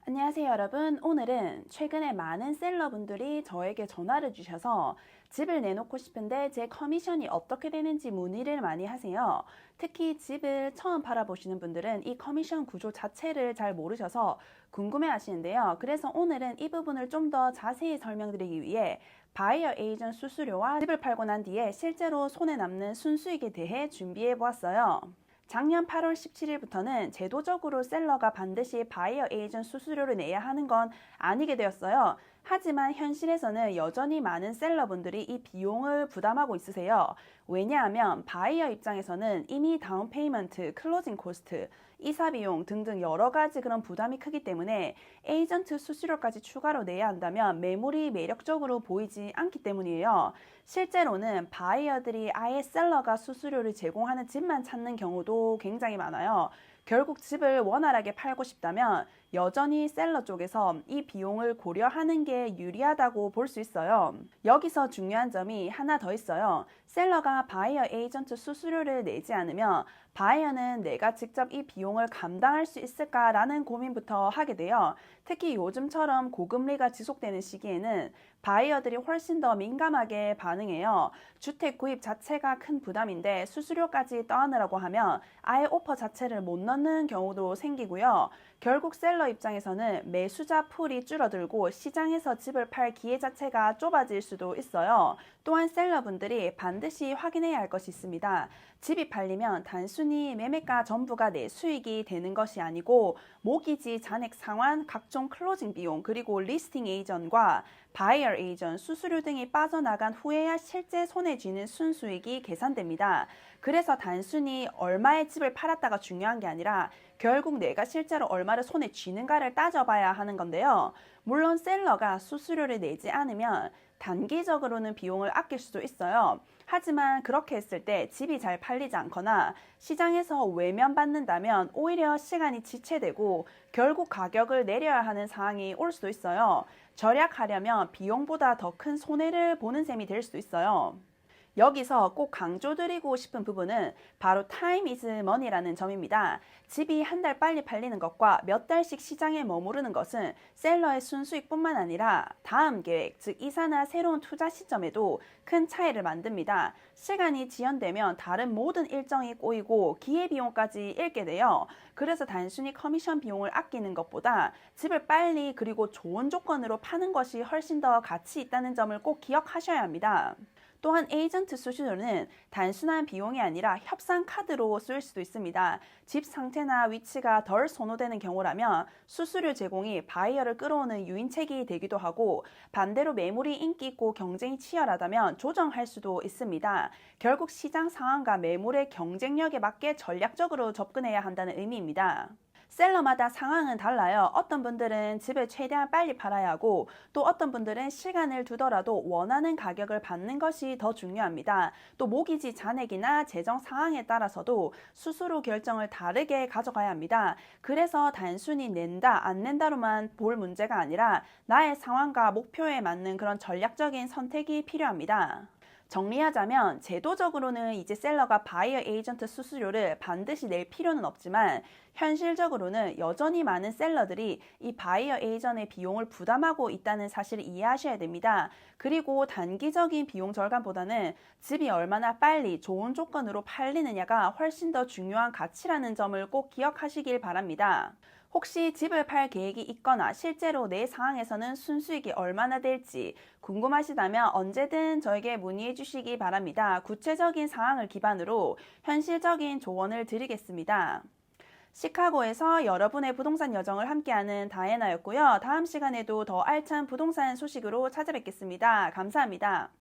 안녕하세요, 여러분. 오늘은 최근에 많은 셀러분들이 저에게 전화를 주셔서 집을 내놓고 싶은데 제 커미션이 어떻게 되는지 문의를 많이 하세요. 특히 집을 처음 팔아보시는 분들은 이 커미션 구조 자체를 잘 모르셔서 궁금해 하시는데요. 그래서 오늘은 이 부분을 좀 더 자세히 설명드리기 위해 바이어 에이전 수수료와 집을 팔고 난 뒤에 실제로 손에 남는 순수익에 대해 준비해 보았어요. 작년 8월 17일부터는 제도적으로 셀러가 반드시 바이어 에이전 수수료를 내야 하는 건 아니게 되었어요. 하지만 현실에서는 여전히 많은 셀러분들이 이 비용을 부담하고 있으세요. 왜냐하면 바이어 입장에서는 이미 다운 페이먼트, 클로징 코스트, 이사 비용 등등 여러 가지 그런 부담이 크기 때문에 에이전트 수수료까지 추가로 내야 한다면 매물이 매력적으로 보이지 않기 때문이에요. 실제로는 바이어들이 아예 셀러가 수수료를 제공하는 집만 찾는 경우도 굉장히 많아요. 결국 집을 원활하게 팔고 싶다면 여전히 셀러 쪽에서 이 비용을 고려하는 게 유리하다고 볼 수 있어요. 여기서 중요한 점이 하나 더 있어요. 셀러가 바이어 에이전트 수수료를 내지 않으면 바이어는 내가 직접 이 비용을 감당할 수 있을까라는 고민부터 하게 돼요. 특히 요즘처럼 고금리가 지속되는 시기에는 바이어들이 훨씬 더 민감하게 반응해요. 주택 구입 자체가 큰 부담인데 수수료까지 떠안으라고 하면 아예 오퍼 자체를 못 넣는 경우도 생기고요. 결국 셀러 입장에서는 매수자 풀이 줄어들고 시장에서 집을 팔 기회 자체가 좁아질 수도 있어요. 또한 셀러분들이 반드시 확인해야 할 것이 있습니다. 집이 팔리면 단순히 매매가 전부가 내 수익이 되는 것이 아니고 모기지, 잔액 상환, 각종 클로징 비용, 그리고 리스팅 에이전과 바이어 에이전, 수수료 등이 빠져나간 후에야 실제 손에 쥐는 순수익이 계산됩니다. 그래서 단순히 얼마의 집을 팔았다가 중요한 게 아니라 결국 내가 실제로 얼마를 손에 쥐는가를 따져봐야 하는 건데요. 물론 셀러가 수수료를 내지 않으면 단기적으로는 비용을 아낄 수도 있어요. 하지만 그렇게 했을 때 집이 잘 팔리지 않거나 시장에서 외면받는다면 오히려 시간이 지체되고 결국 가격을 내려야 하는 상황이 올 수도 있어요. 절약하려면 비용보다 더 큰 손해를 보는 셈이 될 수도 있어요. 여기서 꼭 강조드리고 싶은 부분은 바로 time is money라는 점입니다. 집이 한 달 빨리 팔리는 것과 몇 달씩 시장에 머무르는 것은 셀러의 순수익뿐만 아니라 다음 계획, 즉 이사나 새로운 투자 시점에도 큰 차이를 만듭니다. 시간이 지연되면 다른 모든 일정이 꼬이고 기회비용까지 잃게 돼요. 그래서 단순히 커미션 비용을 아끼는 것보다 집을 빨리 그리고 좋은 조건으로 파는 것이 훨씬 더 가치 있다는 점을 꼭 기억하셔야 합니다. 또한 에이전트 수수료는 단순한 비용이 아니라 협상 카드로 쓰일 수도 있습니다. 집 상태나 위치가 덜 선호되는 경우라면 수수료 제공이 바이어를 끌어오는 유인책이 되기도 하고 반대로 매물이 인기 있고 경쟁이 치열하다면 조정할 수도 있습니다. 결국 시장 상황과 매물의 경쟁력에 맞게 전략적으로 접근해야 한다는 의미입니다. 셀러마다 상황은 달라요. 어떤 분들은 집을 최대한 빨리 팔아야 하고 또 어떤 분들은 시간을 두더라도 원하는 가격을 받는 것이 더 중요합니다. 또 모기지 잔액이나 재정 상황에 따라서도 수수료 결정을 다르게 가져가야 합니다. 그래서 단순히 낸다, 안 낸다로만 볼 문제가 아니라 나의 상황과 목표에 맞는 그런 전략적인 선택이 필요합니다. 정리하자면 제도적으로는 이제 셀러가 바이어 에이전트 수수료를 반드시 낼 필요는 없지만 현실적으로는 여전히 많은 셀러들이 이 바이어 에이전의 비용을 부담하고 있다는 사실을 이해하셔야 됩니다. 그리고 단기적인 비용 절감보다는 집이 얼마나 빨리 좋은 조건으로 팔리느냐가 훨씬 더 중요한 가치라는 점을 꼭 기억하시길 바랍니다. 혹시 집을 팔 계획이 있거나 실제로 내 상황에서는 순수익이 얼마나 될지 궁금하시다면 언제든 저에게 문의해 주시기 바랍니다. 구체적인 상황을 기반으로 현실적인 조언을 드리겠습니다. 시카고에서 여러분의 부동산 여정을 함께하는 다혜나였고요. 다음 시간에도 더 알찬 부동산 소식으로 찾아뵙겠습니다. 감사합니다.